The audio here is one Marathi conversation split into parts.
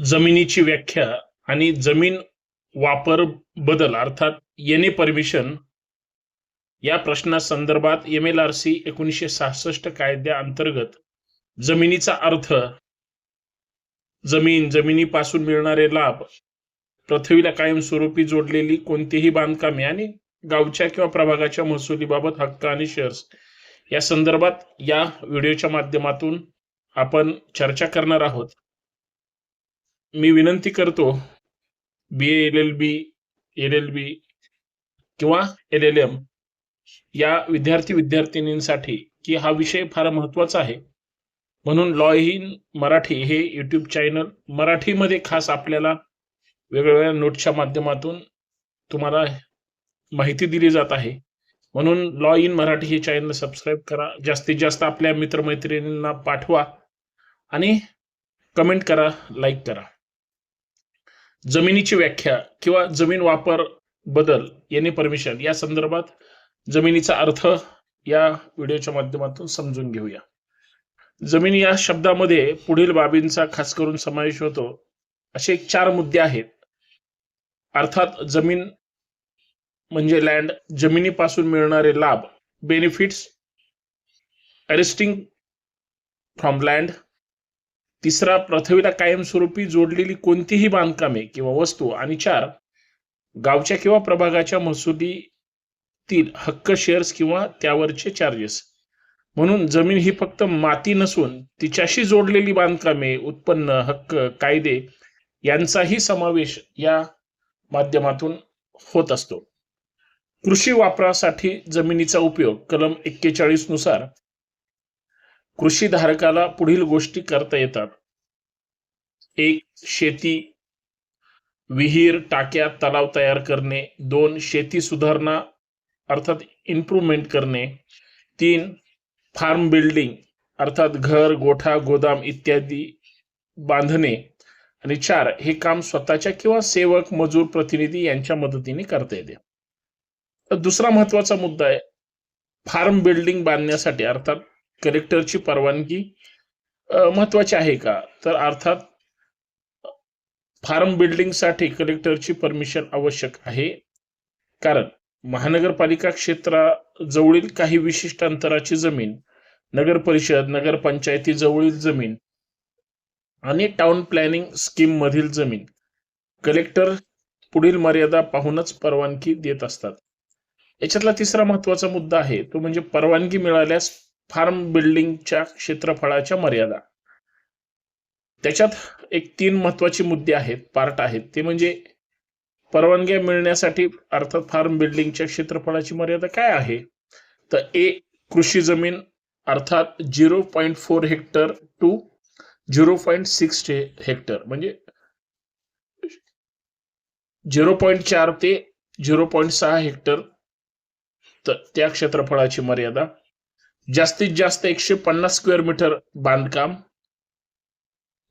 जमिनीची व्याख्या आणि जमीन वापर बदल अर्थात एने परमिशन या प्रश्नासंदर्भात MLRC 1966 कायद्याअंतर्गत जमिनीचा अर्थ, जमिनीपासून मिळणारे लाभ, पृथ्वीला कायमस्वरूपी जोडलेली कोणतीही बांधकामे आणि गावच्या किंवा प्रभागाच्या महसुलीबाबत हक्क आणि शेअर्स या संदर्भात या व्हिडिओच्या माध्यमातून आपण चर्चा करणार आहोत. मी विनंती करतो BA LLB किंवा LLM या विद्यार्थिनींसाठी की हा विषय फार महत्वाचा आहे. म्हणून लॉ इन मराठी हे YouTube चॅनल मराठीमध्ये खास आपल्याला वेगवेगळ्या नोट्सच्या माध्यमातून तुम्हाला माहिती दिली जात आहे. म्हणून लॉ इन मराठी हे चॅनल सबस्क्राईब करा, जास्तीत जास्त आपल्या मित्रमैत्रिणींना पाठवा आणि कमेंट करा, लाईक करा. जमिनीची व्याख्या किंवा जमीन वापर बदल याने परमिशन या संदर्भात जमिनीचा अर्थ या व्हिडिओच्या माध्यमातून समजून घेऊया. जमीन या शब्दामध्ये पुढील बाबींचा खास करून समावेश होतो. असे 4 मुद्दे आहेत. अर्थात जमीन म्हणजे लँड, जमिनीपासून मिळणारे लाभ, बेनिफिट्स अरेस्टिंग फ्रॉम लँड. तिसरा, पृथ्वीला कायमस्वरूपी जोडलेली कोणतीही बांधकामे किंवा वस्तू. आणि 4, गावच्या किंवा प्रभागाच्या महसुलीतील हक्क, शेअर्स किंवा त्यावरचे चार्जेस. म्हणून जमीन ही फक्त माती नसून तिच्याशी जोडलेली बांधकामे, उत्पन्न, हक्क, कायदे यांचाही समावेश या माध्यमातून होत असतो. कृषी वापरासाठी जमिनीचा उपयोग कलम 41 नुसार कृषी धारकाला पुढील गोष्टी करता येतात. 1. शेती, विहीर, टाक्या, तलाव तयार करणे. 2. शेती सुधारणा अर्थात इम्प्रूव्हमेंट करणे. 3. फार्म बिल्डिंग अर्थात घर, गोठा, गोदाम इत्यादी बांधणे. आणि 4. हे काम स्वतःच्या किंवा सेवक, मजूर, प्रतिनिधी यांच्या मदतीने करता येते. तर दुसरा महत्वाचा मुद्दा आहे, फार्म बिल्डिंग बांधण्यासाठी अर्थात कलेक्टरची परवानगी महत्वाची आहे का? तर अर्थात फार्म बिल्डिंगसाठी कलेक्टरची परमिशन आवश्यक आहे. कारण महानगरपालिका क्षेत्राजवळील काही विशिष्ट अंतराची जमीन, नगर परिषद, नगरपंचायती जवळील जमीन आणि टाउन प्लॅनिंग स्कीम मधील जमीन कलेक्टर पुढील मर्यादा पाहूनच परवानगी देत असतात. याच्यातला तिसरा महत्वाचा मुद्दा आहे तो म्हणजे परवानगी मिळाल्यास फार्म बिल्डिंगच्या क्षेत्रफळाच्या मर्यादा. त्याच्यात एक 3 महत्वाचे मुद्दे आहेत, पार्ट आहेत. ते म्हणजे परवानगी मिळण्यासाठी अर्थात फार्म बिल्डिंगच्या क्षेत्रफळाची मर्यादा काय आहे? तर कृषी जमीन अर्थात 0.4 हेक्टर टू 0.6 हेक्टर म्हणजे 0.4 ते 0.6 हेक्टर त्या क्षेत्रफळाची मर्यादा. जास्तीत जास्त 150 स्क्वेअर मीटर बांधकाम.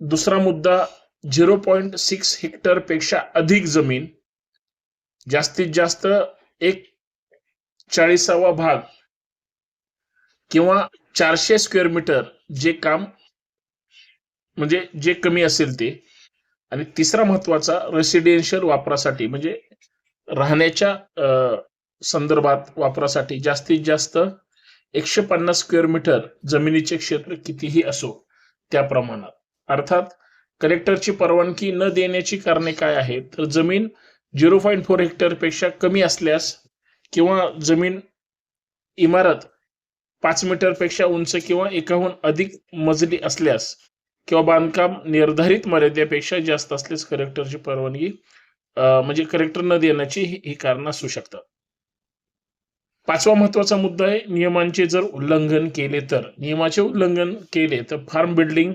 दुसरा मुद्दा 0.6 हेक्टर पेक्षा अधिक जमीन, जास्तीत जास्त 1/40 भाग किंवा 400 स्क्वेअर मीटर जे काम म्हणजे जे कमी असेल ते. आणि तिसरा महत्वाचा रेसिडेन्शियल वापरासाठी म्हणजे राहण्याच्या संदर्भात वापरासाठी जास्तीत जास्त 150 स्क्वेअर मीटर जमिनीचे क्षेत्र कितीही असो त्या प्रमाणात. अर्थात कलेक्टरची परवानगी न देण्याची कारणे काय आहेत? तर जमीन 0.4 हेक्टर पेक्षा कमी असल्यास किंवा जमीन इमारत 5 मीटर पेक्षा उंच किंवा एकाहून अधिक मजली असल्यास किंवा बांधकाम निर्धारित मर्यादेपेक्षा जास्त असल्यास कलेक्टरची परवानगी म्हणजे कलेक्टर न देण्याची ही कारण असू शकतात. 5वा महत्वाचा मुद्दा आहे नियमांचे जर उल्लंघन केले तर. नियमाचे उल्लंघन केले तर फार्म बिल्डिंग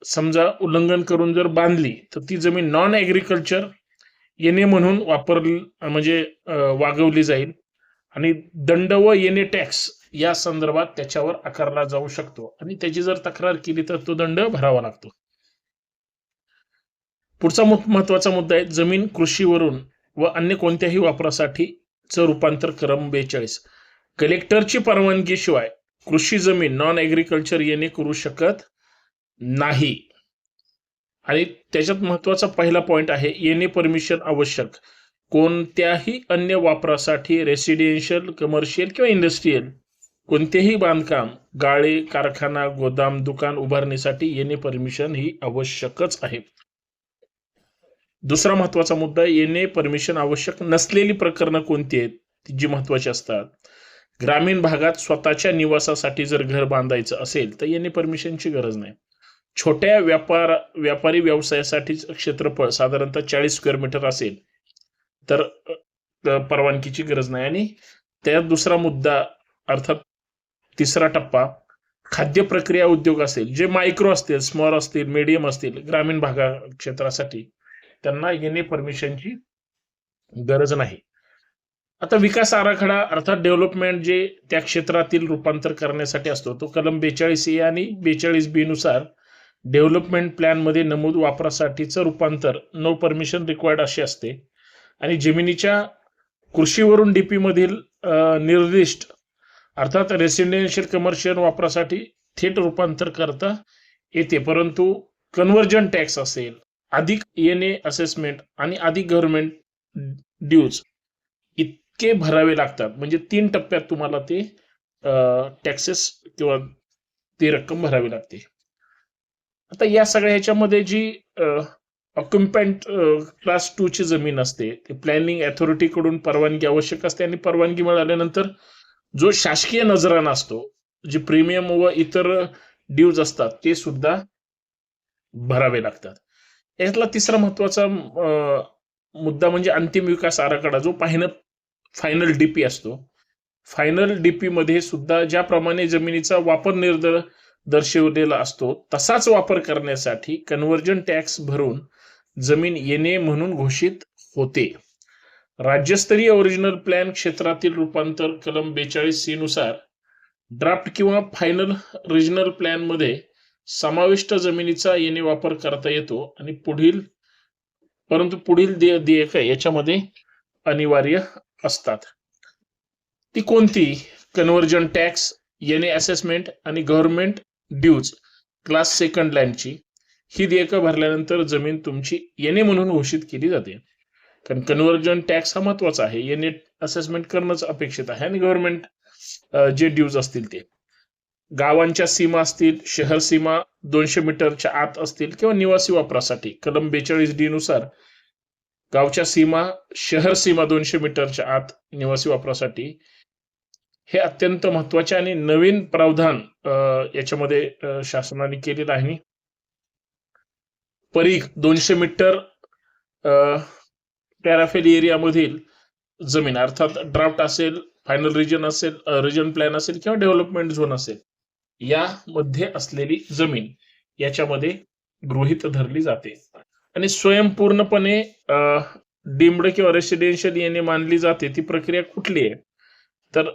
समजा उल्लंघन करून जर बांधली तर ती जमीन नॉन ऍग्रिकल्चर येणे म्हणून वागवली जाईल आणि दंड व येणे टॅक्स या संदर्भात त्याच्यावर आकारला जाऊ शकतो आणि त्याची जर तक्रार केली तर तो दंड भरावा लागतो. पुढचा महत्वाचा मुद्दा आहे जमीन कृषीवरून व अन्य कोणत्याही वापरासाठी रूपांतर. क्रम 42 कलेक्टरची परवानगी शिवाय कृषी जमीन नॉन ऍग्रिकल्चर येणे करू शकत नाही. आणि त्याच्यात महत्वाचा पहिला पॉइंट आहे येणे परमिशन आवश्यक. कोणत्याही अन्य वापरासाठी रेसिडेन्शियल, कमर्शियल किंवा इंडस्ट्रीयल कोणतेही बांधकाम, गाळे, कारखाना, गोदाम, दुकान उभारणीसाठी येणे परमिशन ही आवश्यकच आहे. दुसरा महत्वाचा मुद्दा, येणे परमिशन आवश्यक नसलेली प्रकरणं कोणती आहेत जी महत्वाची असतात. ग्रामीण भागात स्वतःच्या निवासासाठी जर घर बांधायचं असेल तर येणे परमिशनची गरज नाही. छोट्या व्यापारी व्यवसायासाठी क्षेत्रफळ साधारणतः 40 स्क्वेअर मीटर असेल तर परवानगीची गरज नाही. आणि त्या दुसरा मुद्दा अर्थात तिसरा टप्पा, खाद्य प्रक्रिया उद्योग असेल जे मायक्रो असतील, स्मॉल असतील, मीडियम असतील, ग्रामीण भागा क्षेत्रासाठी त्यांना येणे परमिशनची गरज नाही. आता विकास आराखडा अर्थात डेव्हलपमेंट जे त्या क्षेत्रातील रूपांतर करण्यासाठी असतो तो कलम 42A आणि 42B नुसार डेव्हलपमेंट प्लॅन मध्ये नमूद वापरासाठीचं रूपांतर नो परमिशन रिक्वायर्ड असे असते. आणि जमिनीच्या कृषीवरून डीपी मधील निर्दिष्ट अर्थात रेसिडेन्शियल, कमर्शियल वापरासाठी थेट रूपांतर करता येते, परंतु कन्व्हर्जन टॅक्स असेल, अधिक येणे असेसमेंट आणि अधिक गव्हर्नमेंट ड्यूज इतके भरावे लागतात. म्हणजे 3 टप्प्यात तुम्हाला ते टॅक्सेस किंवा ती रक्कम भरावी लागते. आता या सगळ्या ह्याच्यामध्ये जी ऑक्युपंट क्लास 2 ची जमीन असते ते प्लॅनिंग अथॉरिटी कडून परवानगी आवश्यक असते. आणि परवानगी मिळाल्यानंतर जो शासकीय नजराना असतो, जे प्रीमियम व इतर ड्यूज असतात ते सुद्धा भरावे लागतात. यातला तिसरा महत्वाचा मुद्दा म्हणजे अंतिम विकास आराखडा, जो फायनल डीपी असतो. फायनल डीपी मध्ये सुद्धा ज्याप्रमाणे जमिनीचा वापर दर्शवलेला असतो तसाच वापर करण्यासाठी कन्व्हर्जन टॅक्स भरून जमीन येणे म्हणून घोषित होते. राज्यस्तरीय ओरिजिनल प्लॅन क्षेत्रातील रूपांतर कलम 42C नुसार ड्राफ्ट किंवा फायनल रिजनल प्लॅन मध्ये समाविष्ट जमिनीचा येणे वापर करता येतो. आणि परंतु पुढील देयक याच्यामध्ये अनिवार्य असतात. ती कोणती? कन्व्हर्जन टॅक्स, येणे असेसमेंट आणि गव्हर्नमेंट ड्यूज क्लास 2 लँडची ही देयकं भरल्यानंतर जमीन तुमची येणे म्हणून घोषित केली जाते. कारण कन्व्हर्जन टॅक्स हा महत्वाचा आहे, येणे असेसमेंट करणंच अपेक्षित आहे, आणि गव्हर्नमेंट जे ड्यूज असतील ते. गावांच्या सीमा असतील, शहर सीमा 200 मीटरच्या आत असतील किंवा निवासी वापरासाठी कलम 42D नुसार गावच्या सीमा, शहर सीमा 200 मीटरच्या आत निवासी वापरासाठी, हे अत्यंत महत्वाचे आणि नवीन प्रावधान याच्यामध्ये शासनाने केलेलं आहे. परीघ 200 मीटर पॅराफेल एरिया मधील जमीन अर्थात ड्राफ्ट असेल, फायनल रिजन असेल, रिजन प्लॅन असेल किंवा डेव्हलपमेंट झोन असेल, यामध्ये असलेली जमीन याच्यामध्ये गृहीत धरली जाते. आणि स्वयंपूर्णपणे डीम्ड किंवा रेसिडेन्शियल येणे मानली जाते ती प्रक्रिया कुठली आहे? तर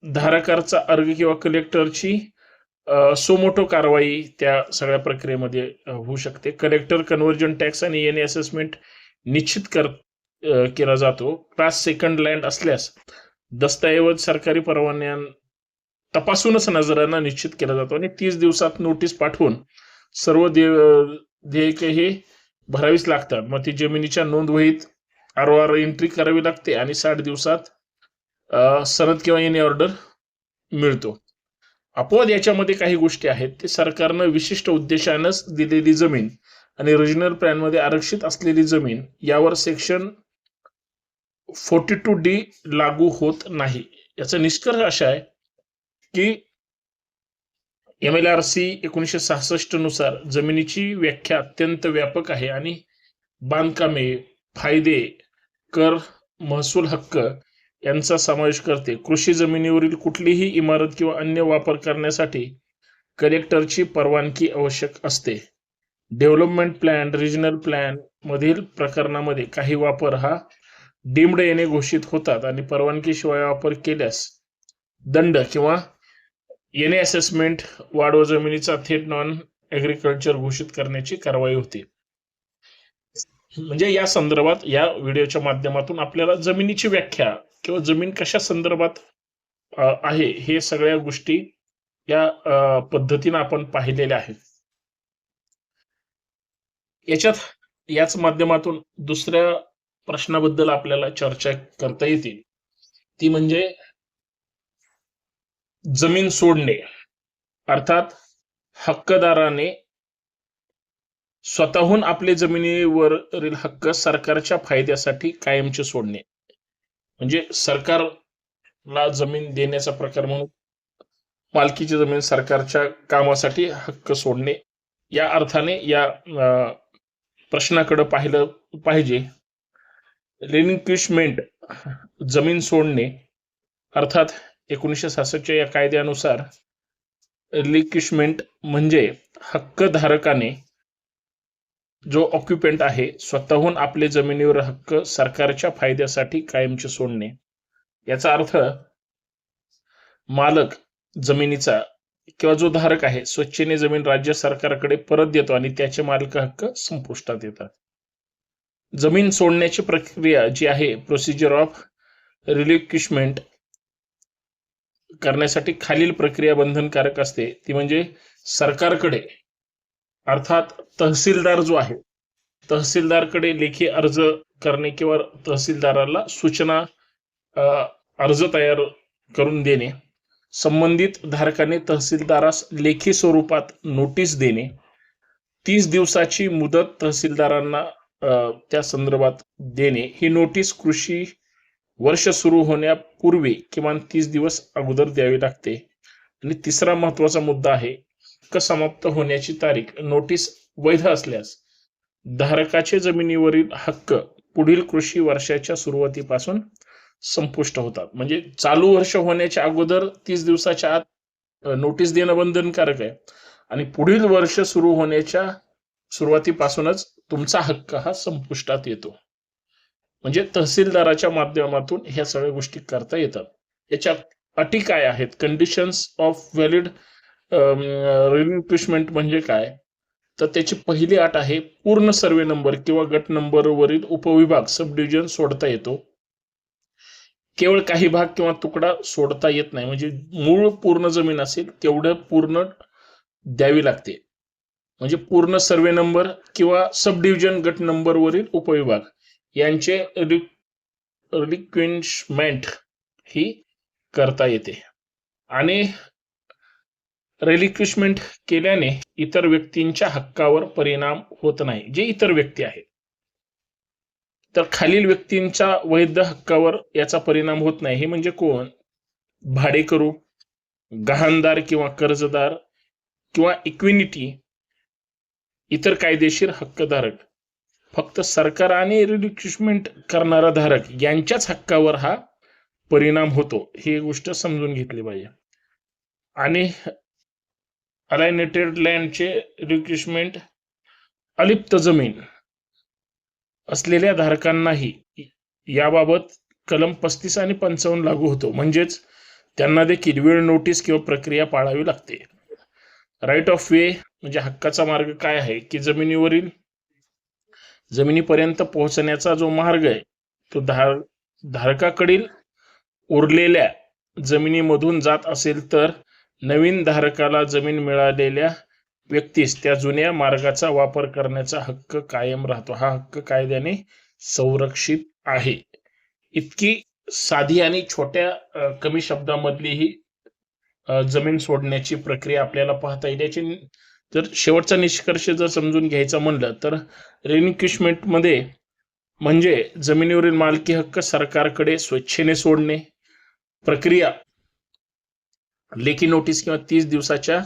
धारकाचा अर्ज किंवा कलेक्टरची सोमोटो कारवाई त्या सगळ्या प्रक्रियेमध्ये होऊ शकते. कलेक्टर कन्व्हर्जन टॅक्स आणि येणे असेसमेंट निश्चित केला जातो. क्लास 2 लँड असल्यास दस्तऐवज सरकारी परवान्या तपासूनच नजराना निश्चित केला जातो. आणि 30 दिवसात नोटीस पाठवून सर्व देयके हे भरावीच लागतात. मग ती जमिनीच्या नोंदवहीत ROR एंट्री करावी लागते आणि 60 दिवसात सनद किंवा येणे ऑर्डर मिळतो. अपवाद याच्यामध्ये काही गोष्टी आहेत ते सरकारनं विशिष्ट उद्देशानंच दिलेली जमीन आणि रिजनल प्लॅन मध्ये आरक्षित असलेली जमीन यावर सेक्शन 42D लागू होत नाही. याचा निष्कर्ष असा आहे की MLRC 1966 नुसार जमिनीची व्याख्या अत्यंत व्यापक आहे आणि बांधकामे, फायदे, कर, महसूल हक्क यांचा समावेश करते. कृषी जमिनीवरील कुठलीही इमारत किंवा अन्य वापर करण्यासाठी कलेक्टरची परवानगी आवश्यक असते. डेव्हलपमेंट प्लॅन, रिजनल प्लॅन मधील प्रकरणामध्ये काही वापर हा डीम्ड येणे घोषित होतात आणि परवानगीशिवाय वापर केल्यास दंड किंवा येणे असेसमेंट वाढव जमिनीचा थेट नॉन ऍग्रिकल्चर घोषित करण्याची कारवाई होते. म्हणजे या संदर्भात या व्हिडिओच्या माध्यमातून आपल्याला जमिनीची व्याख्या किंवा जमीन कशा संदर्भात आहे हे सगळ्या गोष्टी या पद्धतीने आपण पाहिलेल्या आहेत. याच माध्यमातून दुसऱ्या प्रश्नाबद्दल आपल्याला चर्चा करता येते, ती म्हणजे जमीन सोडणे, अर्थात हक्कदाराने स्वतःहून आपले जमिनीवरील हक्क सरकारच्या फायद्यासाठी कायमचे सोडणे. म्हणजे सरकारला जमीन देण्याचा प्रकार म्हणून मालकीची जमीन सरकारच्या कामासाठी हक्क सोडणे, या अर्थाने या प्रश्नाकडे पाहिलं पाहिजे. रेलिंक्विशमेंट, जमीन सोडणे, अर्थात 1966च्या या कायद्यानुसार रिलिक्विशमेंट म्हणजे हक्कधारकाने, जो ऑक्युपेंट आहे, स्वतःहून आपले जमिनीवर हक्क सरकारच्या फायद्यासाठी कायमचे सोडणे. याचा अर्थ मालक जमिनीचा किंवा जो धारक आहे स्वच्छेने जमीन राज्य सरकारकडे परत देतो आणि त्याचे मालक हक्क संपुष्टात येतात. जमीन सोडण्याची प्रक्रिया जी आहे, प्रोसिजर ऑफ रिलिक्विशमेंट करण्यासाठी खालील प्रक्रिया बंधनकारक असते. ती म्हणजे सरकारकडे, अर्थात तहसीलदार जो आहे, तहसीलदारकडे लेखी अर्ज करणे किंवा तहसीलदाराला सूचना अर्ज तयार करून देणे, संबंधित धारकाने तहसीलदारास लेखी स्वरूपात नोटीस देणे, 30 दिवसाची मुदत तहसीलदारांना त्या संदर्भात देणे. ही नोटीस कृषी वर्ष सुरू होण्यापूर्वी किमान 30 दिवस अगोदर द्यावी लागते. आणि तिसरा महत्वाचा मुद्दा आहे, हक्क समाप्त होण्याची तारीख. नोटीस वैध असल्यास धारकाचे जमिनीवरील हक्क पुढील कृषी वर्षाच्या सुरुवातीपासून संपुष्ट होतात. म्हणजे चालू वर्ष होण्याच्या अगोदर 30 दिवसाच्या आत नोटीस देणं बंधनकारक आहे आणि पुढील वर्ष सुरू होण्याच्या सुरुवातीपासूनच तुमचा हक्क हा संपुष्टात येतो. म्हणजे तहसीलदाराच्या माध्यमातून ह्या सगळ्या गोष्टी करता येतात. याच्या अटी काय आहेत? कंडिशन्स ऑफ व्हॅलिड रिलिक्विशमेंट म्हणजे काय? तर त्याची पहिली अट आहे, पूर्ण सर्वे नंबर किंवा गट नंबरवरील उपविभाग सब डिव्हिजन सोडता येतो. केवळ काही भाग किंवा तुकडा सोडता येत नाही. म्हणजे मूळ पूर्ण जमीन असेल तेवढं पूर्ण द्यावी लागते. म्हणजे पूर्ण सर्वे नंबर किंवा सब डिव्हिजन गट नंबरवरील उपविभाग यांचे रिलिक्विशमेंट ही करता येते. आणि रिलिक्विशमेंट केल्याने इतर व्यक्तींच्या हक्कावर परिणाम होत नाही. जे इतर व्यक्ती आहेत, तर खालील व्यक्तींच्या वैध हक्कावर याचा परिणाम होत नाही. हे म्हणजे कोण? भाडेकरू, गहाणदार किंवा कर्जदार किंवा इक्विनिटी, इतर कायदेशीर हक्कधारक. फक्त सरकार आणि रिलिक्विशमेंट करणारा धारक यांच्याच हक्कावर हा परिणाम होतो. ही गोष्ट समजून घेतली पाहिजे. आणि अलायनेटेड लँडचे रिलिक्विशमेंट अलिप्त जमीन असलेल्या धारकांनाही याबाबत कलम 35 आणि 55 लागू होतो. म्हणजेच त्यांना देखील वेळ, नोटीस किंवा प्रक्रिया पाळावी लागते. राईट ऑफ वे म्हणजे हक्काचा मार्ग काय आहे की जमिनीपर्यंत पोहोचण्याचा जो मार्ग आहे तो धारकाकडील उरलेल्या जमिनीमधून जात असेल तर नवीन धारकाला जमीन मिळालेल्या व्यक्तीस त्या जुन्या मार्गाचा वापर करण्याचा हक्क कायम राहतो. हा हक्क कायद्याने संरक्षित आहे. इतकी साधी आणि छोट्या कमी शब्दामधली ही जमीन सोडण्याची प्रक्रिया आपल्याला पाहता येईल. याची जर शेवटचा निष्कर्ष जर समजून घ्यायचा म्हणलं तर रिलिक्विशमेंट मध्ये म्हणजे जमिनीवरील मालकी हक्क सरकारकडे स्वेच्छेने सोडणे. प्रक्रिया लेखी नोटीस किंवा 30 दिवसाच्या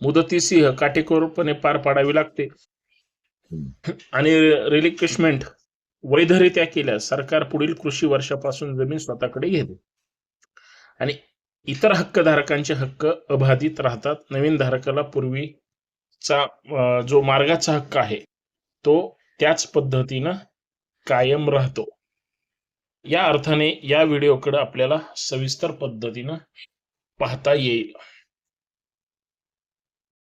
मुदतीसह काटेकोरपणे पार पाडावी लागते. आणि रिलिक्विशमेंट वैधरित्या केल्यास सरकार पुढील कृषी वर्षापासून जमीन स्वतःकडे घेते आणि इतर हक्कधारकांचे हक्क अबाधित राहतात. नवीन धारकाला पूर्वीचा जो मार्गाचा हक्क आहे तो त्याच पद्धतीनं कायम राहतो. या अर्थाने या व्हिडिओकडे आपल्याला सविस्तर पद्धतीनं पाहता येईल.